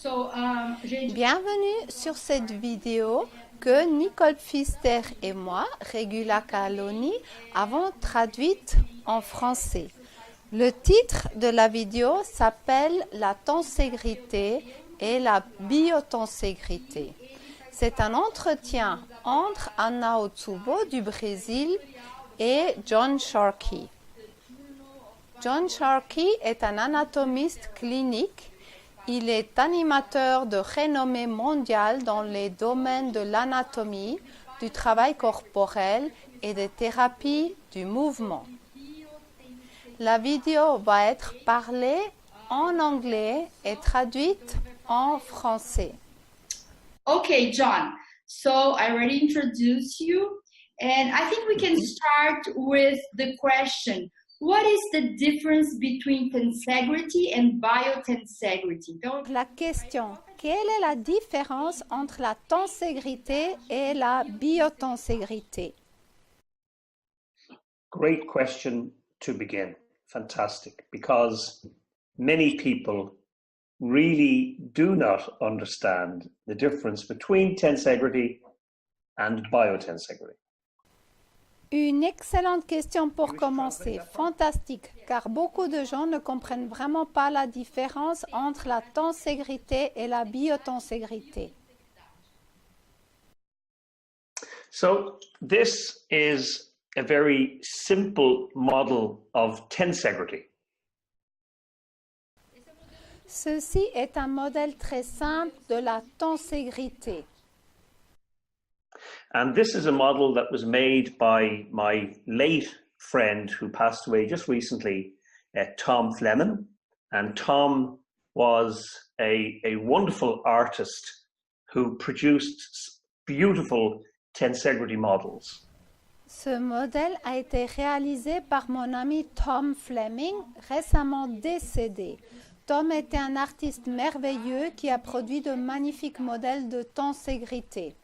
Bienvenue sur cette vidéo que Nicole Pfister et moi, Regula Caloni, avons traduite en français. Le titre de la vidéo s'appelle La tenségrité et la biotenségrité. C'est un entretien entre Anna Otsubo du Brésil et John Sharkey. John Sharkey est un anatomiste clinique. Il est animateur de renommée mondiale dans les domaines de l'anatomie, du travail corporel et des thérapies du mouvement. La vidéo va être parlée en anglais et traduite en français. Okay, John. So I already introduced you, and I think we can start with the question. What is the difference between tensegrity and biotensegrity? La question, quelle est la différence entre la tenségrité et la biotenségrité? Great question to begin. Fantastic, because many people really do not understand the difference between tensegrity and biotensegrity. Une excellente question pour commencer, fantastique, car beaucoup de gens ne comprennent vraiment pas la différence entre la tenségrité et la biotenségrité. So this is a very simple model of tensegrity. Ceci est un modèle très simple de la tenségrité. And this is a model that was made by my late friend who passed away just recently, Tom Fleming. And Tom was a wonderful artist who produced beautiful tensegrity models. Ce modèle a été réalisé par mon ami Tom Fleming, récemment décédé. Tom était un artiste merveilleux qui a produit de magnifiques modèles de tenségrité.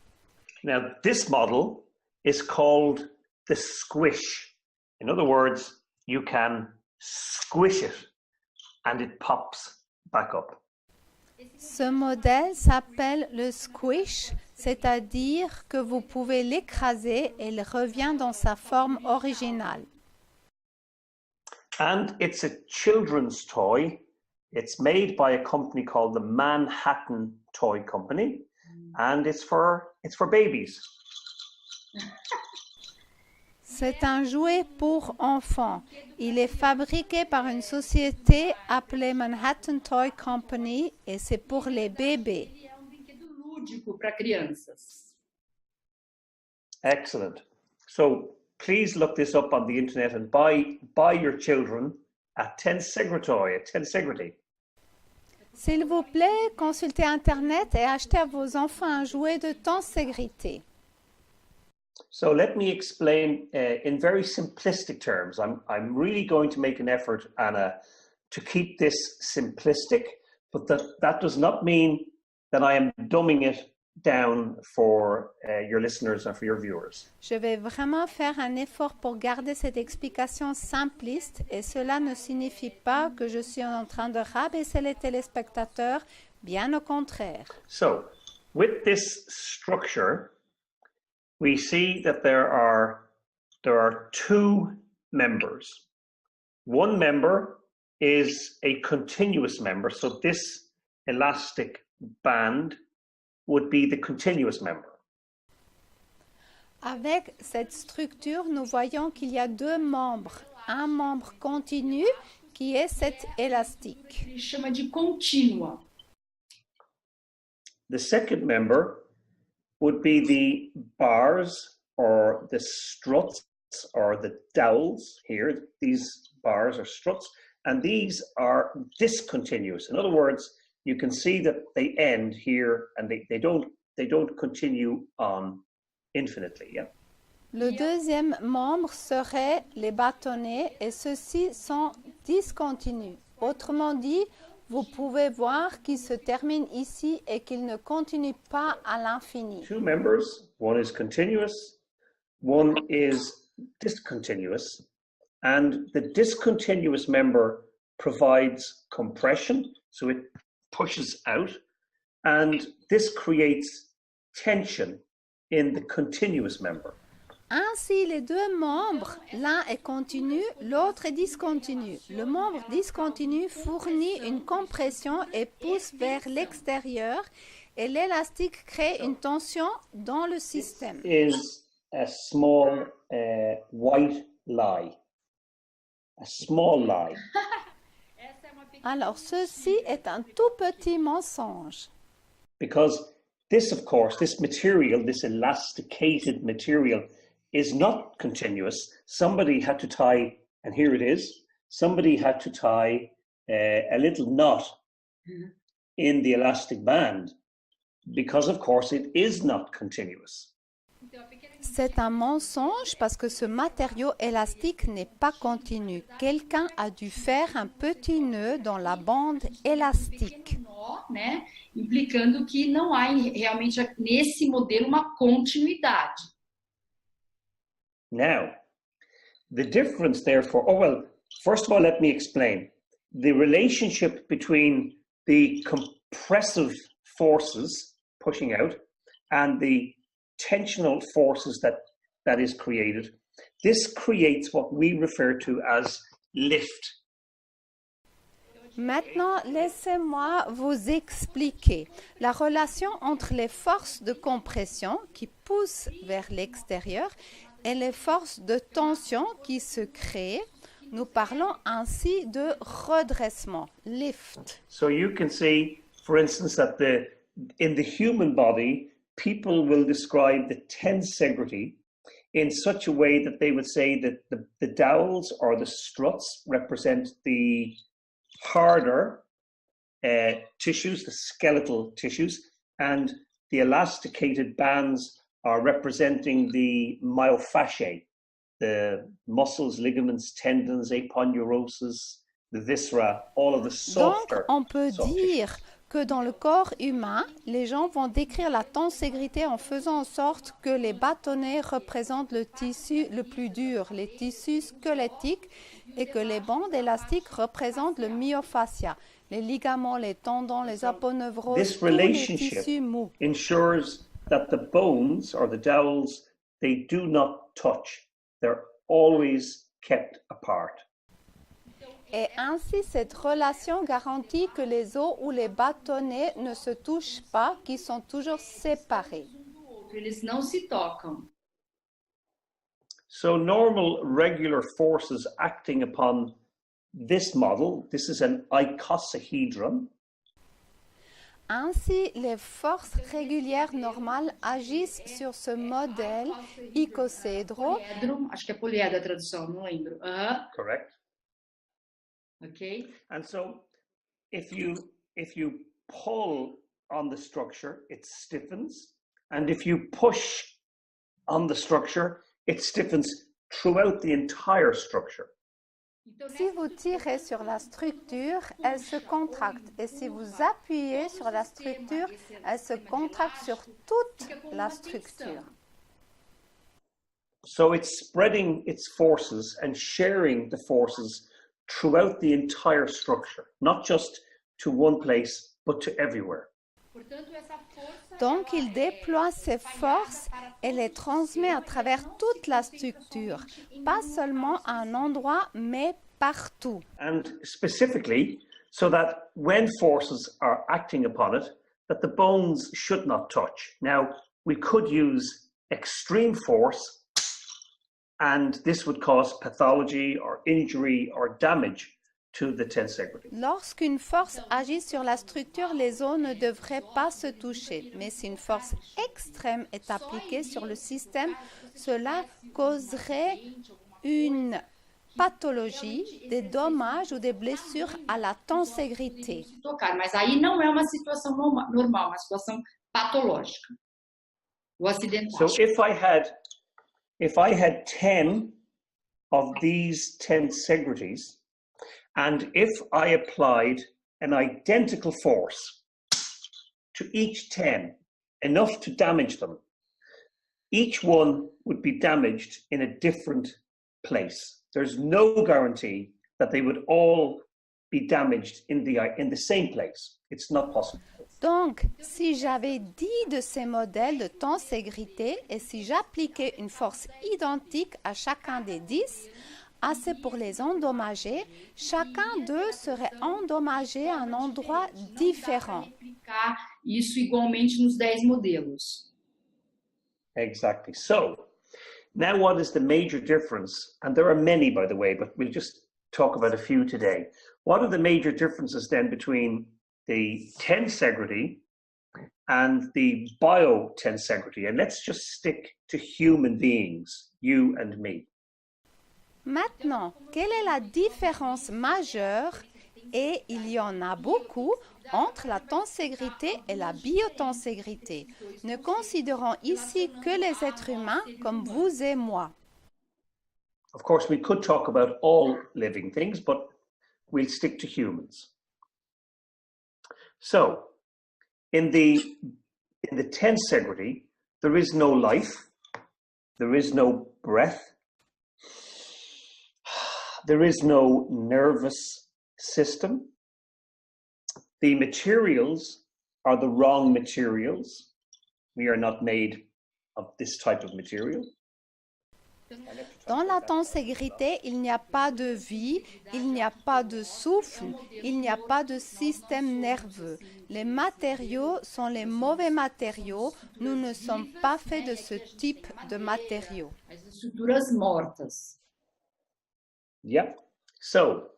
Now, this model is called the squish. In other words, you can squish it and it pops back up. Ce modèle s'appelle le squish, c'est-à-dire que vous pouvez l'écraser et il revient dans sa forme originale. And it's a children's toy. It's made by a company called the Manhattan Toy Company. And it's for babies. C'est un jouet pour enfants. Il est fabriqué par une société appelée Manhattan Toy Company et c'est pour les bébés. Lúdico para crianças. Excellent. So please look this up on the internet and buy your children a tensegrity. S'il vous plaît, consultez Internet et achetez à vos enfants un jouet de tenségrité. So let me explain in very simplistic terms. I'm really going to make an effort, Anna, to keep this simplistic, but that does not mean that I am dumbing it down for your listeners and for your viewers. Je vais vraiment faire un effort pour garder cette explication simpliste et cela ne signifie pas que je suis en train de rabaisser les téléspectateurs, bien au contraire. So, with this structure, we see that there are two members. One member is a continuous member, so this elastic band would be the continuous member. Avec cette structure, nous voyons qu'il y a deux membres. Un membre continu qui est cet élastique. Ele chama de contínua. The second member would be the bars or the struts or the dowels here. These bars are struts, and these are discontinuous. In other words, you can see that they end here and they don't continue on infinitely. Yeah. Le deuxième membre serait les bâtonnets et ceux-ci sont discontinus. Autrement dit, vous pouvez voir qu'ils se terminent ici et qu'ils ne continuent pas à l'infini. Two members, one is continuous, one is discontinuous, and the discontinuous member provides compression, so it pushes out, and this creates tension in the continuous member. Ainsi, les deux membres, l'un est continu, l'autre est discontinu. Le membre discontinu fournit une compression et pousse vers l'extérieur et l'élastique crée une tension dans le système. Is a small white lie. A small lie. Alors, ceci est un tout petit mensonge. Because this, of course, this material, this elasticated material, is not continuous. Somebody had to tie, and here it is, somebody had to tie a little knot in the elastic band because, of course, it is not continuous. C'est un mensonge parce que ce matériau élastique n'est pas continu. Quelqu'un a dû faire un petit nœud dans la bande élastique. Nó, né? Implicando que não há realmente nesse modelo uma continuidade. Now, the difference therefore, oh well, first of all, let me explain. The relationship between the compressive forces pushing out and the tensional forces that is created, this creates what we refer to as lift. Maintenant, laissez-moi vous expliquer la relation entre les forces de compression qui poussent vers l'extérieur et les forces de tension qui se créent. Nous parlons ainsi de redressement, lift. So you can see, for instance, that in the human body, people will describe the tensegrity in such a way that they would say that the dowels or the struts represent the harder tissues, the skeletal tissues, and the elasticated bands are representing the myofasciae, the muscles, ligaments, tendons, aponeurosis, the viscera, all of the softer. Donc, on peut dire que dans le corps humain, les gens vont décrire la tenségrité en faisant en sorte que les bâtonnets représentent le tissu le plus dur, les tissus squelettiques, et que les bandes élastiques représentent le myofascia, les ligaments, les tendons, les aponevroses, tous les tissus mous. Ensures that the bones or the dowels, they do not touch. They're always kept apart. Et ainsi, cette relation garantit que les os ou les bâtonnets ne se touchent pas, qu'ils sont toujours séparés. Eles não se tocam. So normal regular forces acting upon this model, this is an icosahedron. Ainsi, les forces régulières normales agissent sur ce modèle icocédro. Poliedro, acho que é poliedro a tradução, não lembro. Correct. Ok. And so if you pull on the structure, it stiffens. And if you push on the structure, it stiffens throughout the entire structure. Si vous tirez sur la structure, elle se contracte. Et si vous appuyez sur la structure, elle se contracte sur toute la structure. So it's spreading its forces and sharing the forces throughout the entire structure, not just to one place, but to everywhere. Donc, il déploie ses forces et les transmet à travers toute la structure, pas seulement à un endroit, mais partout. And specifically, so that when forces are acting upon it, that the bones should not touch. Now, we could use extreme force, and this would cause pathology or injury or damage to the tensegrity. Lorsqu'une force agit sur la structure, les os ne devraient pas se toucher. Mais si une force extrême est appliquée sur le système, cela causerait une pathologie, des dommages ou des blessures à la tenségrité. Tocar, mas aí não é uma situação normal, uma situação patológica. Ou acidental. So if I had 10 of these tensegrities, and if I applied an identical force to each 10, enough to damage them, each one would be damaged in a different place. There's no guarantee that they would all be damaged in the same place. It's not possible. Donc, si j'avais 10 de ces modèles de tenségrité et si j'appliquais une force identique à chacun des 10, assez pour les endommager, chacun d'eux serait endommagé à un endroit différent. Aplicar isso igualmente nos 10 modelos. Exactly. So, now what is the major difference? And there are many, by the way, but we'll just talk about a few today. What are the major differences then between the tensegrity and the biotensegrity? And let's just stick to human beings, you and me. Maintenant, quelle est la différence majeure, et il y en a beaucoup, entre la tenségrité et la biotenségrité? Ne considérons ici que les êtres humains comme vous et moi. Of course, we could talk about all living things, but we'll stick to humans. So, in the tensegrity, there is no life, there is no breath, there is no nervous system. The materials are the wrong materials. We are not made of this type of material. Dans la tenségrité, il n'y a pas de vie, il n'y a pas de souffle, il n'y a pas de système nerveux. Les matériaux sont les mauvais matériaux. Nous ne sommes pas faits de ce type de matériaux. As estruturas mortas. Yeah. So,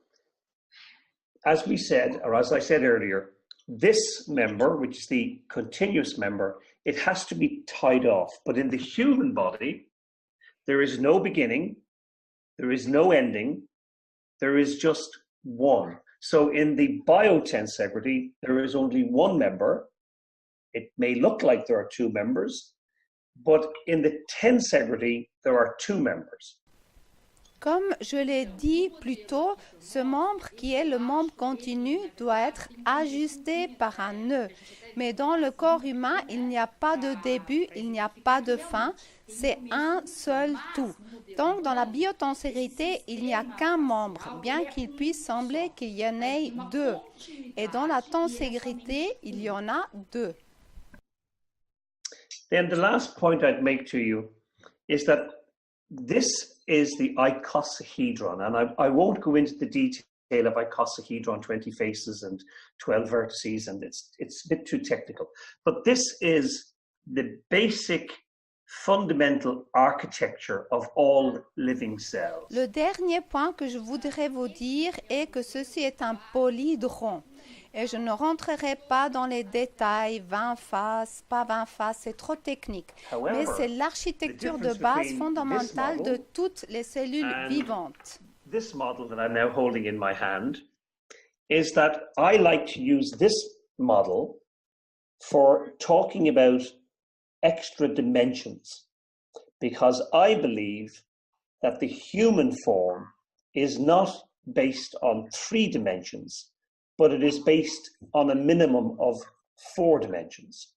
as we said, or as I said earlier, this member, which is the continuous member, it has to be tied off. But in the human body, there is no beginning, there is no ending, there is just one. So in the biotensegrity, there is only one member. It may look like there are two members, but in the tensegrity, there are two members. Comme je l'ai dit plus tôt, ce membre qui est le membre continu doit être ajusté par un nœud. Mais dans le corps humain, il n'y a pas de début, il n'y a pas de fin, c'est un seul tout. Donc dans la biotenségrité, il n'y a qu'un membre, bien qu'il puisse sembler qu'il y en ait deux. Et dans la tenségrité, il y en a deux. Then the last point I'd make to you is that this is the icosahedron, and I won't go into the detail of icosahedron, 20 faces and 12 vertices, and it's a bit too technical. But this is the basic fundamental architecture of all living cells. Le dernier point que je voudrais vous dire est que ceci est un polydron. Et je ne rentrerai pas dans les détails, 20 faces, pas 20 faces, c'est trop technique. Mais c'est l'architecture de base fondamentale de toutes les cellules vivantes. This model that I'm now holding in my hand is that I like to use this model for talking about extra dimensions, because I believe that the human form is not based on 3 dimensions, but it is based on a minimum of 4 dimensions.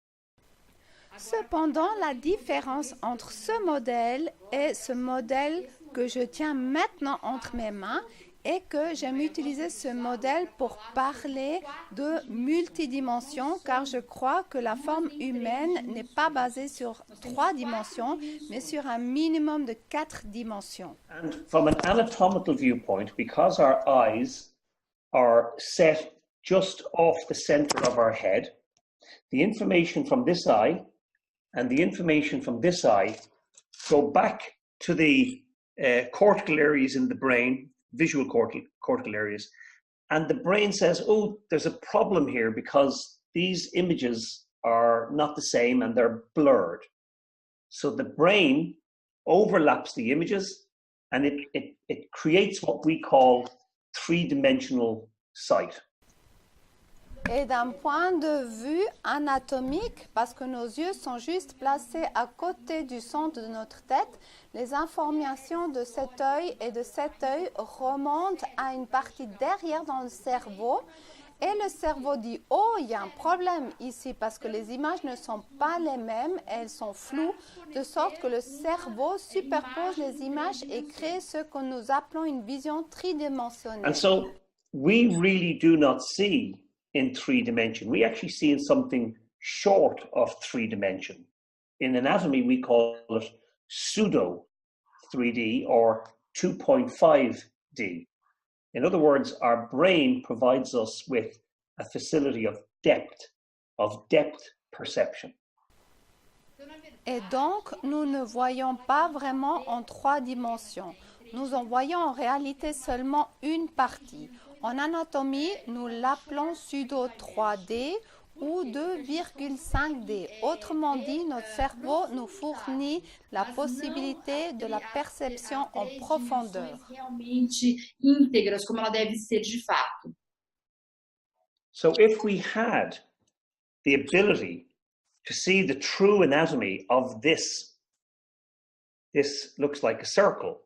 Cependant, la différence entre ce modèle et ce modèle que je tiens maintenant entre mes mains est que j'aime utiliser ce modèle pour parler de multidimensions, car je crois que la forme humaine n'est pas basée sur 3 dimensions, mais sur un minimum de 4 dimensions. And from an anatomical viewpoint, because our eyes are set just off the center of our head, the information from this eye and the information from this eye go back to the cortical areas in the brain, visual cortical areas, and the brain says, oh, there's a problem here because these images are not the same and they're blurred. So the brain overlaps the images and it creates what we call 3-dimensional sight. Et d'un point de vue anatomique, parce que nos yeux sont juste placés à côté du centre de notre tête, les informations de cet œil et de cet œil remontent à une partie derrière dans le cerveau. Et le cerveau dit « Oh, il y a un problème ici parce que les images ne sont pas les mêmes, elles sont floues, de sorte que le cerveau superpose les images et crée ce que nous appelons une vision tridimensionnelle. » And so we really do not see in 3 dimension. We actually see in something short of 3 dimension. In anatomy, we call it pseudo 3D or 2.5D. In other words, our brain provides us with a facility of depth perception. Et donc, nous ne voyons pas vraiment en 3 dimensions. Nous en voyons en réalité seulement une partie. En anatomie, nous l'appelons pseudo 3D ou 2,5D. Autrement dit, notre cerveau nous fournit la possibilité de la perception en profondeur. Realmente íntegras, como ela deve ser de fato. So if we had the ability to see the true anatomy of this looks like a circle,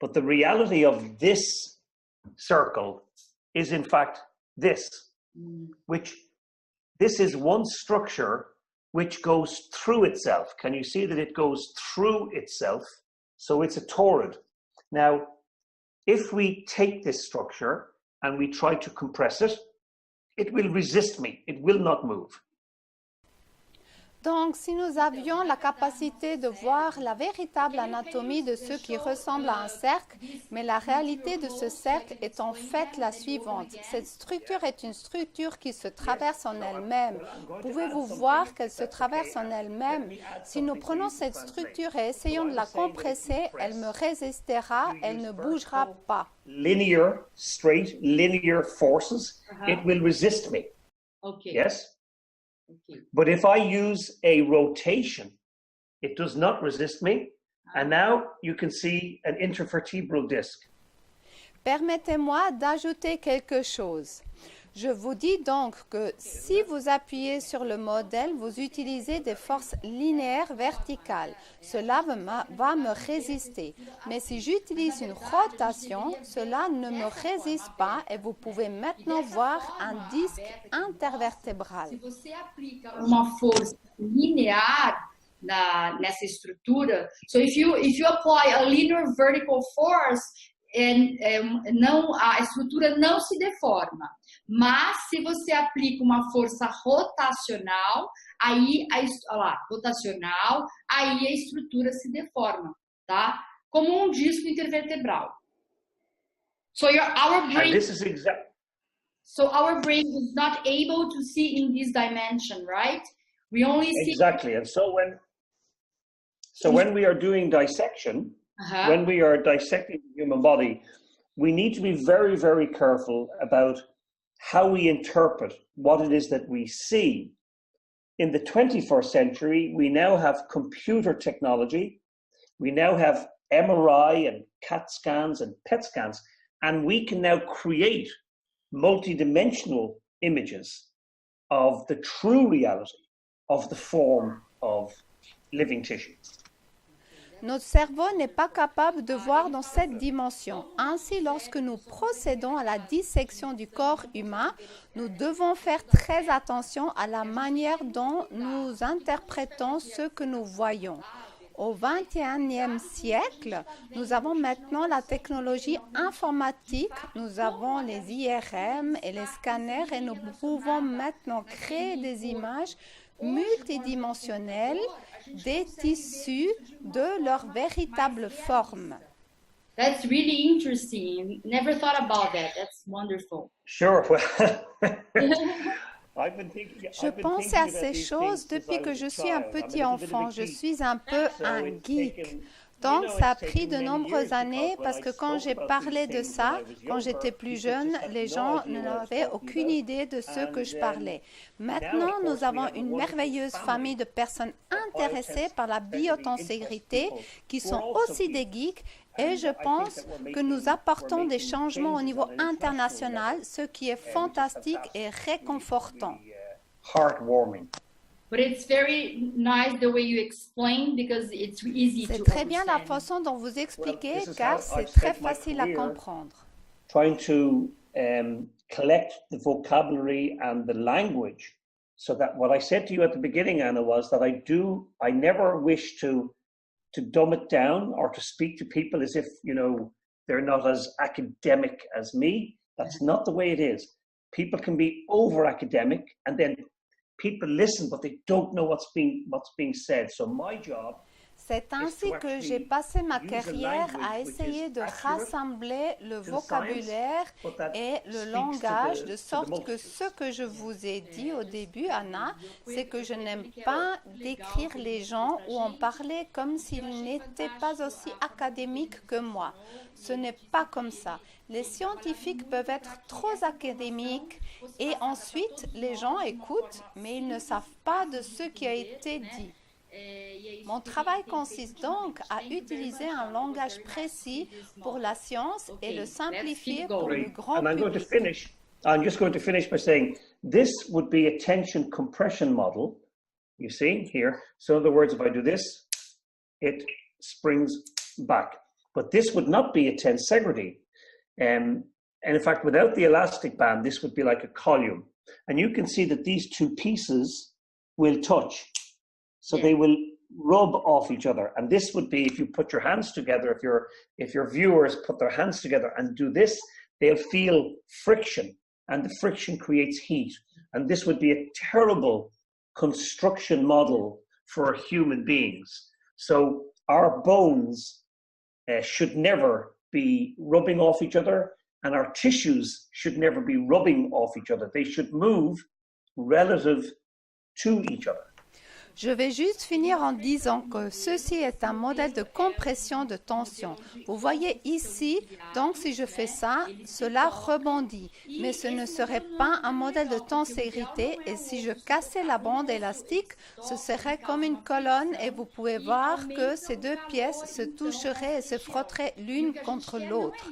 but the reality of this circle is in fact this, which this is one structure which goes through itself. Can you see that it goes through itself? So it's a toroid. Now, if we take this structure and we try to compress it, it will resist me. It will not move. Donc, si nous avions la capacité de voir la véritable anatomie de ce qui ressemble à un cercle, mais la réalité de ce cercle est en fait la suivante. Cette structure est une structure qui se traverse en elle-même. Pouvez-vous voir qu'elle se traverse en elle-même? Si nous prenons cette structure et essayons de la compresser, elle me résistera, elle ne bougera pas. Linear, straight, linear forces, it will resist me. Ok. Yes? Ok. But if I use a rotation, it does not resist me. And now you can see an intervertebral disc. Permettez-moi d'ajouter quelque chose. Je vous dis donc que si vous appuyez sur le modèle, vous utilisez des forces linéaires verticales. Cela va me résister. Mais si j'utilise une rotation, cela ne me résiste pas et vous pouvez maintenant voir un disque intervertébral. Se você aplica uma força linear nessa estrutura, so if you apply a linear vertical force, a estrutura não se deforma. Mas se você aplica uma força rotacional, aí a estrutura se deforma, tá? Como um disco intervertebral. So our brain. And this is exactly. So our brain is not able to see in this dimension, right? We only see. Exactly. And so when we are doing dissection, when we are dissecting the human body, we need to be very, very careful about how we interpret what it is that we see. In the 21st century, we now have computer technology. We now have MRI and CAT scans and PET scans, and we can now create multidimensional images of the true reality of the form of living tissue. Notre cerveau n'est pas capable de voir dans cette dimension. Ainsi, lorsque nous procédons à la dissection du corps humain, nous devons faire très attention à la manière dont nous interprétons ce que nous voyons. Au XXIe siècle, nous avons maintenant la technologie informatique, nous avons les IRM et les scanners et nous pouvons maintenant créer des images multidimensionnelles des tissus de leur véritable forme. That's really interesting. Never thought about that. That's wonderful. Sure. Je pensais à ces choses depuis que je suis un petit enfant. Je suis un peu un geek. Donc, ça a pris de nombreuses années parce que quand j'ai parlé de ça, quand j'étais plus jeune, les gens n'avaient aucune idée de ce que je parlais. Maintenant, nous avons une merveilleuse famille de personnes intéressées par la biotenségrité qui sont aussi des geeks et je pense que nous apportons des changements au niveau international, ce qui est fantastique et réconfortant. Heartwarming. But it's very nice the way you explain because it's easy to C'est très bien la understand. façon dont vous expliquez Well, this is car how c'est I've très spent my facile à career. comprendre. Trying to collect the vocabulary and the language so that what I said to you at the beginning, Anna, was that I never wish to dumb it down or to speak to people as if, they're not as academic as me. That's not the way it is. people can be over academic, and then people listen, but they don't know what's being said. So my job. C'est ainsi que j'ai passé ma carrière à essayer de rassembler le vocabulaire et le langage de sorte que ce que je vous ai dit au début, Anna, c'est que je n'aime pas décrire les gens ou en parler comme s'ils n'étaient pas aussi académiques que moi. Ce n'est pas comme ça. Les scientifiques peuvent être trop académiques et ensuite les gens écoutent, mais ils ne savent pas de ce qui a été dit. Mon travail consiste donc à utiliser un langage précis pour la science et le simplifier pour le grand public. I'm just going to finish by saying this would be a tension compression model. You see here. So in other words, if I do this, it springs back. But this would not be a tensegrity. And in fact, without the elastic band, this would be like a column. And you can see that these two pieces will touch. So they will rub off each other. And this would be, if you put your hands together, if your viewers put their hands together and do this, they'll feel friction, and the friction creates heat. And this would be a terrible construction model for human beings. So our bones should never be rubbing off each other, and our tissues should never be rubbing off each other. They should move relative to each other. Je vais juste finir en disant que ceci est un modèle de compression de tension. Vous voyez ici, donc si je fais ça, cela rebondit. Mais ce ne serait pas un modèle de tenségrité, et si je cassais la bande élastique, ce serait comme une colonne, et vous pouvez voir que ces deux pièces se toucheraient et se frotteraient l'une contre l'autre.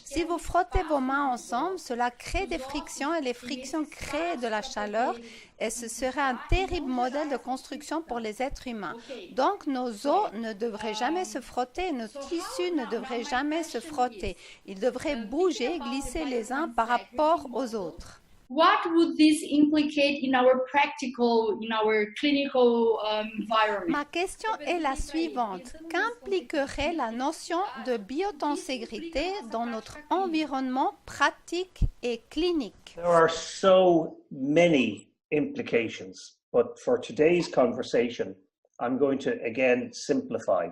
Si vous frottez vos mains ensemble, cela crée des frictions, et les frictions créent de la chaleur, et ce serait un terrible modèle de construction pour les êtres humains. Donc, nos os ne devraient jamais se frotter, nos tissus ne devraient jamais se frotter. Ils devraient bouger, glisser les uns par rapport aux autres. What would this implicate in our practical, in our clinical environment? Ma question est la suivante. Qu'impliquerait la notion de biotenségrité dans notre environnement pratique et clinique? There are so many implications, but for today's conversation, I'm going to again simplify.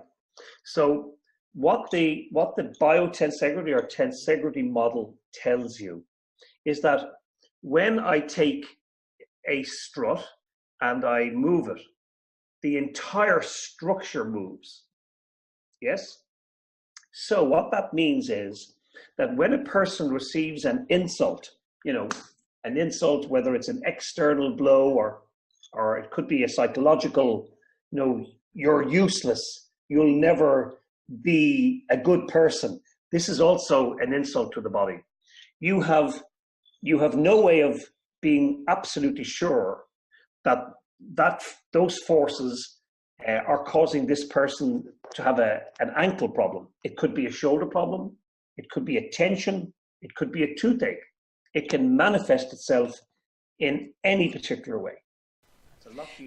So what the biotensegrity or tensegrity model tells you is that when I take a strut and I move it, the entire structure moves. Yes? So what that means is that when a person receives an insult, an insult, whether it's an external blow or it could be a psychological, you're useless, you'll never be a good person. This is also an insult to the body. You have no way of being absolutely sure that those forces are causing this person to have an ankle problem. It could be a shoulder problem. It could be a tension. It could be a toothache. It can manifest itself in any particular way.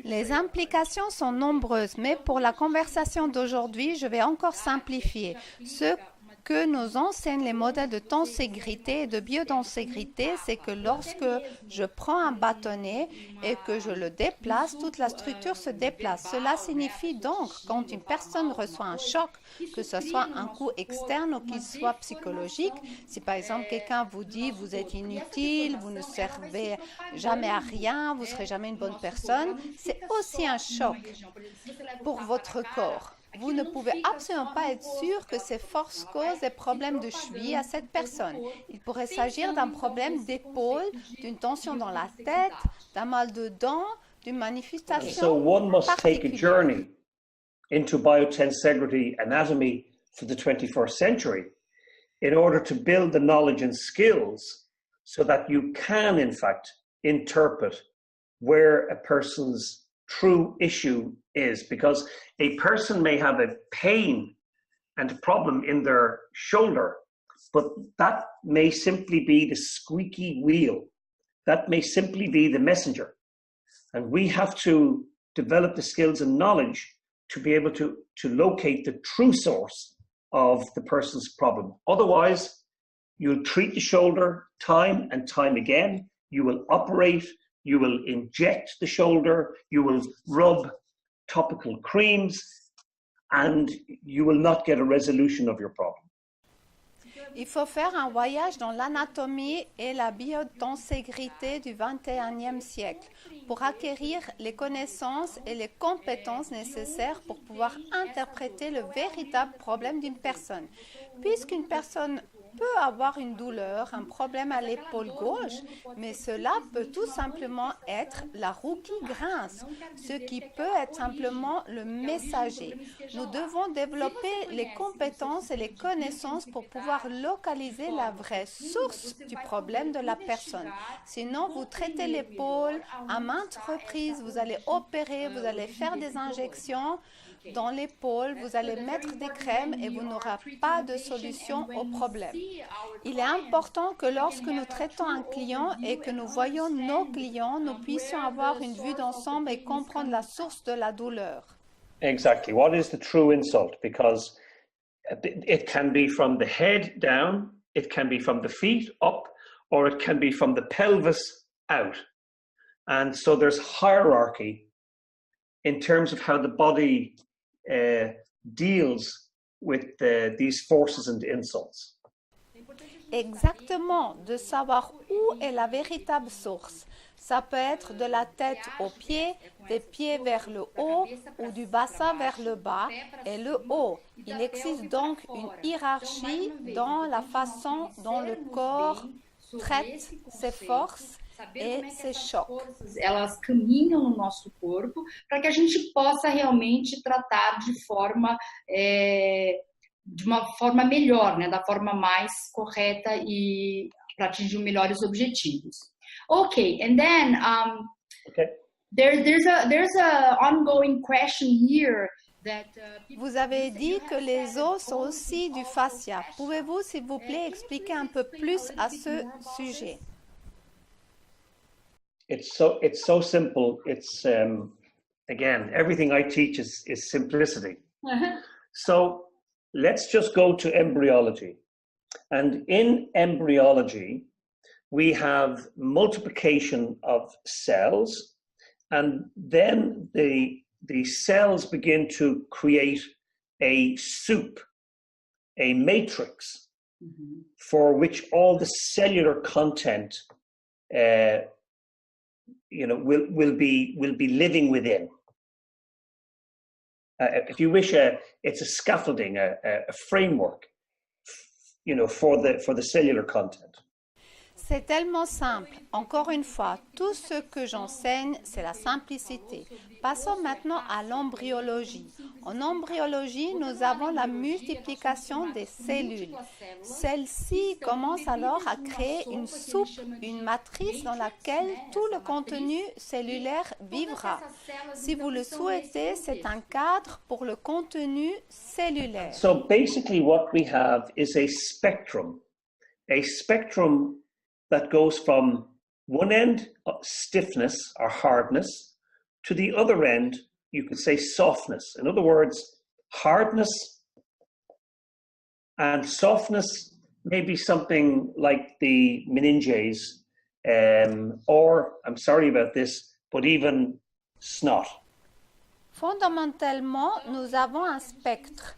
Les implications sont nombreuses, mais pour la conversation d'aujourd'hui, je vais encore simplifier. Ce que nous enseignent les modèles de tenségrité et de biotenségrité, c'est que lorsque je prends un bâtonnet et que je le déplace, toute la structure se déplace. Cela signifie donc, quand une personne reçoit un choc, que ce soit un coup externe ou qu'il soit psychologique, si par exemple quelqu'un vous dit « vous êtes inutile, vous ne servez jamais à rien, vous ne serez jamais une bonne personne », c'est aussi un choc pour votre corps. Vous ne pouvez absolument pas être sûr que ces forces causent des problèmes de cheville à cette personne. Il pourrait s'agir d'un problème d'épaule, d'une tension dans la tête, d'un mal de dents, d'une manifestation So one must take a journey into biotensegrity anatomy for the 21st century in order to build the knowledge and skills so that you can, in fact, interpret where a person's true issue is, because a person may have a pain and a problem in their shoulder, but that may simply be the squeaky wheel. That may simply be the messenger. And we have to develop the skills and knowledge to be able to locate the true source of the person's problem. Otherwise, you'll treat the shoulder time and time again, you will operate, you will inject the shoulder, you will rub topical creams, and you will not get a resolution of your problem. Il faut faire un voyage dans l'anatomie et la biotenségrité du XXIe siècle pour acquérir les connaissances et les compétences nécessaires pour pouvoir interpréter le véritable problème d'une personne. Puisqu'une personne peut avoir une douleur, un problème à l'épaule gauche, mais cela peut tout simplement être la roue qui grince, ce qui peut être simplement le messager. Nous devons développer les compétences et les connaissances pour pouvoir localiser la vraie source du problème de la personne. Sinon, vous traitez l'épaule à maintes reprises, vous allez opérer, vous allez faire des injections dans l'épaule, vous allez mettre des crèmes et vous n'aurez pas de solution au problème. Il est important que lorsque nous traitons un client et que nous voyons nos clients, nous puissions avoir une vue d'ensemble et comprendre la source de la douleur. Exactly. What is the true insult? Because it can be from the head down, it can be from the feet up, or it can be from the pelvis out. And so there's hierarchy in terms of how the body deals with these forces and insults. Exactement, de savoir où est la véritable source. Ça peut être de la tête aux pieds, des pieds vers le haut ou du bassin vers le bas et le haut. Il existe donc une hiérarchie dans la façon dont le corps traite ses forces e ses choques. Elas caminham no nosso corpo para que a gente possa realmente tratar de uma forma melhor, né, da forma mais correta e para atingir melhores objetivos. Okay, and then there's a ongoing question here. Vous avez dit que les os sont aussi du fascia. Pouvez-vous, s'il vous plaît, expliquer un peu plus à ce sujet? It's so simple. It's again, everything I teach is simplicity. So let's just go to embryology. And in embryology, we have multiplication of cells, and then the cells begin to create a soup, a matrix, for which all the cellular content will be living within. If you wish, it's a scaffolding, a framework, for the cellular content. C'est tellement simple. Encore une fois, tout ce que j'enseigne, c'est la simplicité. Passons maintenant à l'embryologie. En embryologie, nous avons la multiplication des cellules. Celle-ci commence alors à créer une soupe, une matrice dans laquelle tout le contenu cellulaire vivra. Si vous le souhaitez, c'est un cadre pour le contenu cellulaire. So basically what we have is a spectrum that goes from one end, stiffness or hardness, to the other end, you could say softness. In other words, hardness and softness may be something like the meninges, or, I'm sorry about this, but even snot. Fondamentalement, nous avons un spectre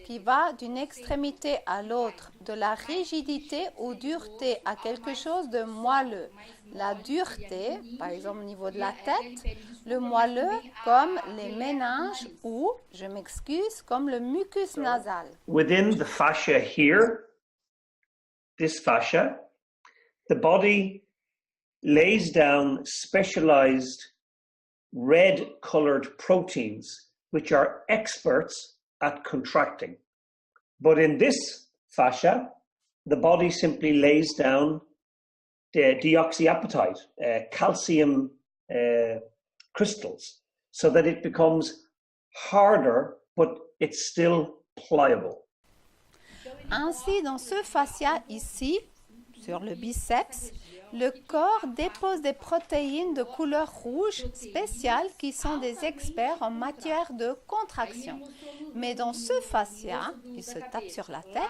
qui va d'une extrémité à l'autre, de la rigidité ou dureté à quelque chose de moelleux. La dureté, par exemple au niveau de la tête, le moelleux comme les méninges ou, je m'excuse, comme le mucus nasal. Within the fascia here, this fascia, the body lays down specialized red-colored proteins, which are experts at contracting. But in this fascia, the body simply lays down the deoxyapatite, calcium crystals, so that it becomes harder, but it's still pliable. Ainsi, dans ce fascia ici, sur le biceps, Le corps dépose des protéines de couleur rouge spéciales qui sont des experts en matière de contraction. Mais dans ce fascia, il se tape sur la tête,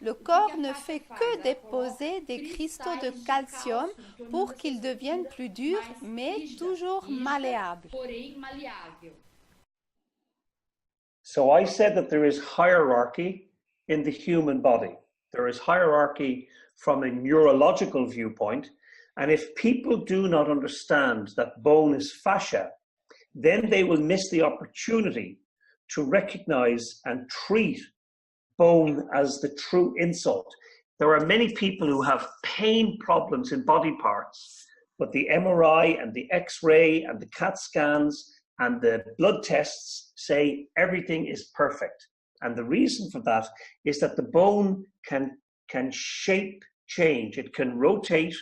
le corps ne fait que déposer des cristaux de calcium pour qu'ils deviennent plus durs, mais toujours malléables. So I said that there is hierarchy in the human body. There is hierarchy from a neurological viewpoint. And if people do not understand that bone is fascia, then they will miss the opportunity to recognize and treat bone as the true insult. There are many people who have pain problems in body parts, but the MRI and the X-ray and the CAT scans and the blood tests say everything is perfect. And the reason for that is that the bone can shape change. It can rotate,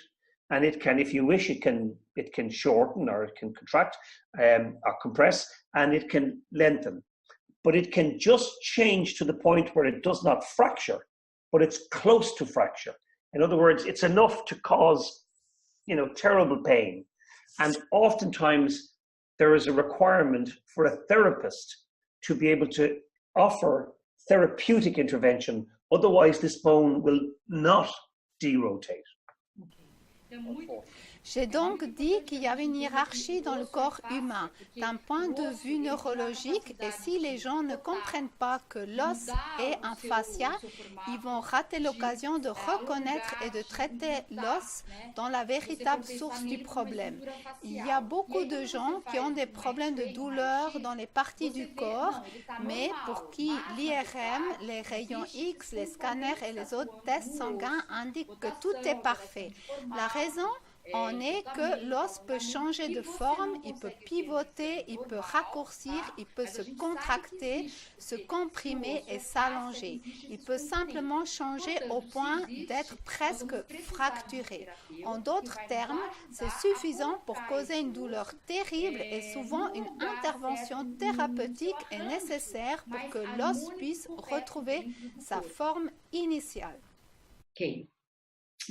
and it can, if you wish, it can shorten, or it can contract or compress, and it can lengthen. But it can just change to the point where it does not fracture, but it's close to fracture. In other words, it's enough to cause, terrible pain. And oftentimes there is a requirement for a therapist to be able to offer therapeutic intervention. Otherwise, this bone will not derotate. J'ai donc dit qu'il y avait une hiérarchie dans le corps humain d'un point de vue neurologique, et si les gens ne comprennent pas que l'os est un fascia, ils vont rater l'occasion de reconnaître et de traiter l'os dans la véritable source du problème. Il y a beaucoup de gens qui ont des problèmes de douleur dans les parties du corps, mais pour qui l'IRM, les rayons X, les scanners et les autres tests sanguins indiquent que tout est parfait. La raison en est que l'os peut changer de forme, il peut pivoter, il peut raccourcir, il peut se contracter, se comprimer et s'allonger. Il peut simplement changer au point d'être presque fracturé. En d'autres termes, c'est suffisant pour causer une douleur terrible, et souvent une intervention thérapeutique est nécessaire pour que l'os puisse retrouver sa forme initiale. Okay,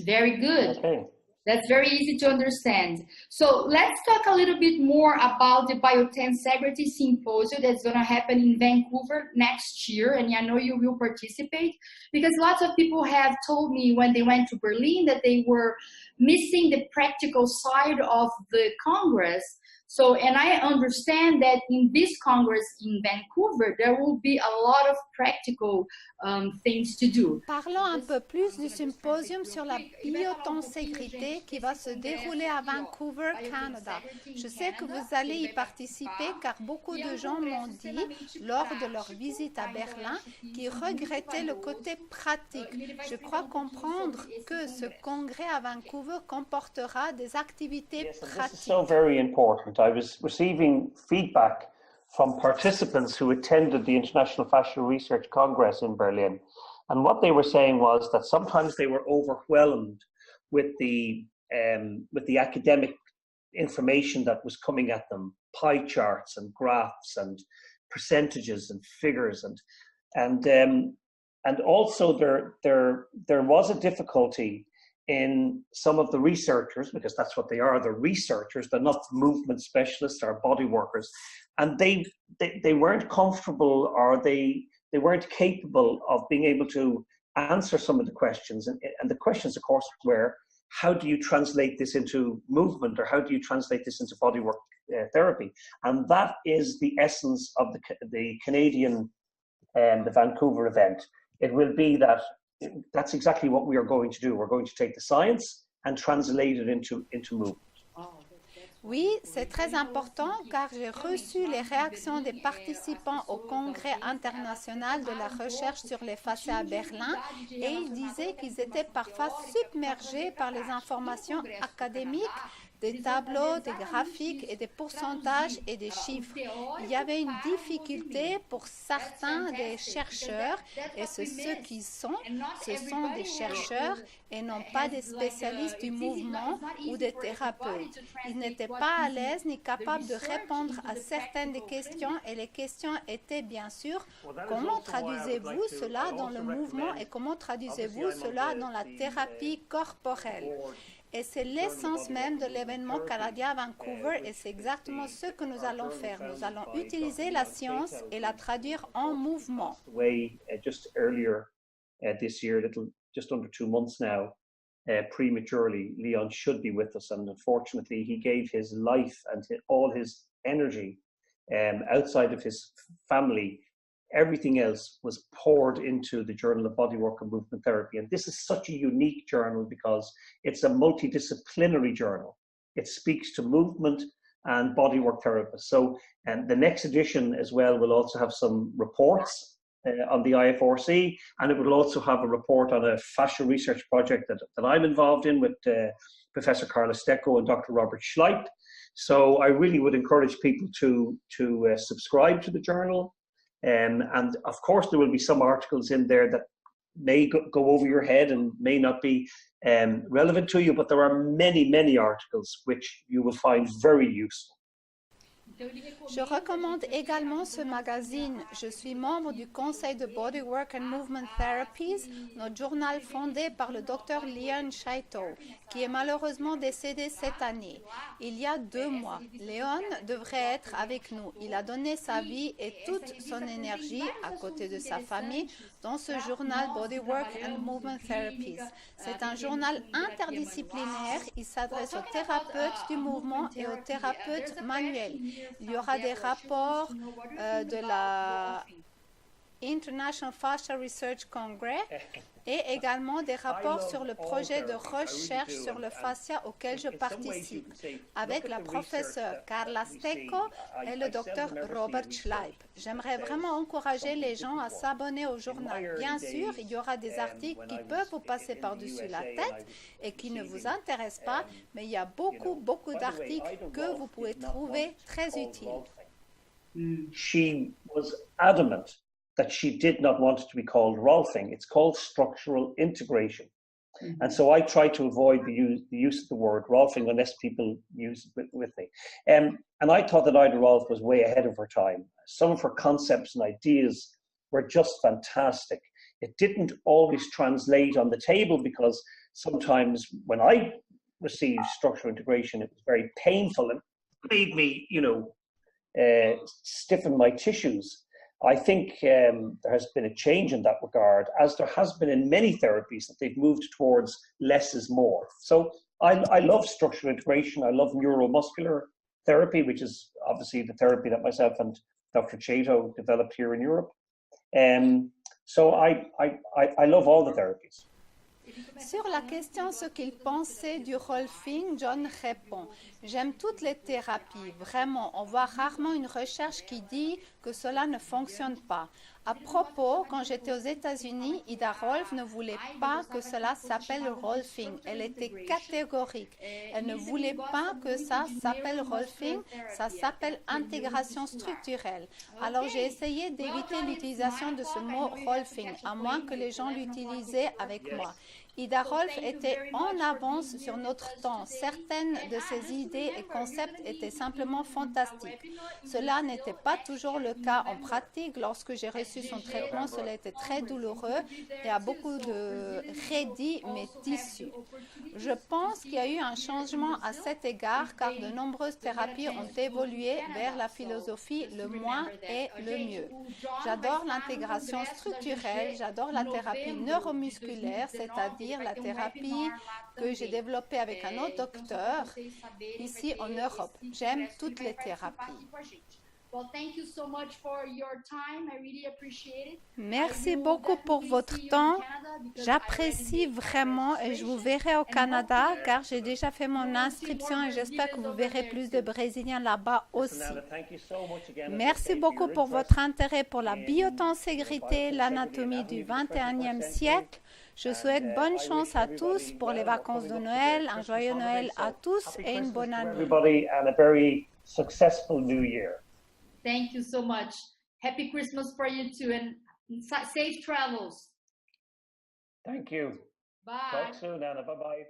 very good. Okay. That's very easy to understand. So let's talk a little bit more about the Biotensegrity Symposium that's going to happen in Vancouver next year. And I know you will participate, because lots of people have told me when they went to Berlin that they were missing the practical side of the Congress. So, and I understand that in this Congress in Vancouver, there will be a lot of practical things to do. Parlons un peu plus du symposium sur la biotenségrité qui va se dérouler à Vancouver, Canada. Je sais que vous allez y participer car beaucoup de gens m'ont dit lors de leur visite à Berlin qu'ils regrettaient le côté pratique. Je crois comprendre que ce congrès à Vancouver comportera des activités pratiques. This is so very important. I was receiving feedback from participants who attended the International Fascia Research Congress in Berlin. And what they were saying was that sometimes they were overwhelmed with the academic information that was coming at them, pie charts and graphs and percentages and figures, and also there was a difficulty in some of the researchers, because that's what they are, they're researchers, they're not movement specialists or body workers, and they weren't comfortable, or they weren't capable of being able to answer some of the questions. And the questions, of course, were, how do you translate this into movement, or how do you translate this into bodywork therapy? And that is the essence of the Canadian, the Vancouver event. It will be that's exactly what we are going to do. We're going to take the science and translate it into movement. Oui, c'est très important car j'ai reçu les réactions des participants au Congrès international de la recherche sur les fascias à Berlin, et ils disaient qu'ils étaient parfois submergés par les informations académiques, des tableaux, des graphiques et des pourcentages et des chiffres. Il y avait une difficulté pour certains des chercheurs, et c'est ceux qui ce sont des chercheurs et non pas des spécialistes du mouvement ou des thérapeutes. Ils n'étaient pas à l'aise ni capables de répondre à certaines des questions, et les questions étaient bien sûr comment traduisez-vous cela dans le mouvement et comment traduisez-vous cela dans la thérapie corporelle. Et c'est l'essence même de l'événement canadien à Vancouver et c'est exactement ce que nous allons faire. Nous allons utiliser la science et la traduire en mouvement. Just earlier this year, just under 2 months now, prematurely. Leon should be with us, and unfortunately, he gave his life and all his energy outside of his family. Everything else was poured into the Journal of Bodywork and Movement Therapy. And this is such a unique journal because it's a multidisciplinary journal. It speaks to movement and bodywork therapists. So the next edition as well will also have some reports on the IFRC, and it will also have a report on a fascia research project that I'm involved in with Professor Carla Stecco and Dr. Robert Schleip. So I really would encourage people to subscribe to the journal. And of course, there will be some articles in there that may go over your head and may not be relevant to you, but there are many, many articles which you will find very useful. Je recommande également ce magazine. Je suis membre du conseil de Bodywork and Movement Therapies, notre journal fondé par le Dr Leon Chaiteau, qui est malheureusement décédé cette année. Il y a 2 mois, Léon devrait être avec nous. Il a donné sa vie et toute son énergie à côté de sa famille dans ce journal Bodywork and Movement Therapies. C'est un journal interdisciplinaire. Il s'adresse aux thérapeutes du mouvement et aux thérapeutes manuels. Il y aura des rapports de la International Fascia Research Congress et également des rapports sur le projet de recherche sur le fascia auquel je participe avec la professeure Carla Stecco et le docteur Robert Schleip. J'aimerais vraiment encourager les gens à s'abonner au journal. Bien sûr, il y aura des articles qui peuvent vous passer par-dessus la tête et qui ne vous intéressent pas, mais il y a beaucoup d'articles que vous pouvez trouver très utiles. She was adamant that she did not want it to be called Rolfing. It's called structural integration. Mm-hmm. And so I try to avoid the use of the word Rolfing unless people use it with me. And I thought that Ida Rolf was way ahead of her time. Some of her concepts and ideas were just fantastic. It didn't always translate on the table because sometimes when I received structural integration, it was very painful and made me, stiffen my tissues. I think there has been a change in that regard, as there has been in many therapies that they've moved towards less is more. So I love structural integration. I love neuromuscular therapy, which is obviously the therapy that myself and Dr. Chaito developed here in Europe. So I love all the therapies. Sur la question ce qu'il pensait du Rolfing, John répond « J'aime toutes les thérapies, vraiment, on voit rarement une recherche qui dit que cela ne fonctionne pas. À propos, quand j'étais aux États-Unis, Ida Rolf ne voulait pas que cela s'appelle Rolfing. Elle était catégorique. Elle ne voulait pas que ça s'appelle Rolfing, ça s'appelle intégration structurelle. Alors j'ai essayé d'éviter l'utilisation de ce mot Rolfing, à moins que les gens l'utilisaient avec moi. Ida Rolf était en avance sur notre temps. Certaines de ses idées et concepts étaient simplement fantastiques. Cela n'était pas toujours le cas en pratique. Lorsque j'ai reçu son traitement, cela était très douloureux et a beaucoup de raidis mes tissus. Je pense qu'il y a eu un changement à cet égard car de nombreuses thérapies ont évolué vers la philosophie le moins est le mieux. J'adore l'intégration structurelle, j'adore la thérapie neuromusculaire, c'est-à-dire la thérapie que j'ai développée avec un autre docteur ici en Europe. J'aime toutes les thérapies. Merci beaucoup pour votre temps. J'apprécie vraiment et je vous verrai au Canada car j'ai déjà fait mon inscription et j'espère que vous verrez plus de Brésiliens là-bas aussi. Merci beaucoup pour votre intérêt pour la biotenségrité, l'anatomie du 21e siècle. Je souhaite bonne chance à tous pour les vacances de Noël, un joyeux Noël à tous et une bonne année. Thank you so much. Happy Christmas for you too and safe travels. Thank you. Bye. Talk soon, Anna. Bye-bye.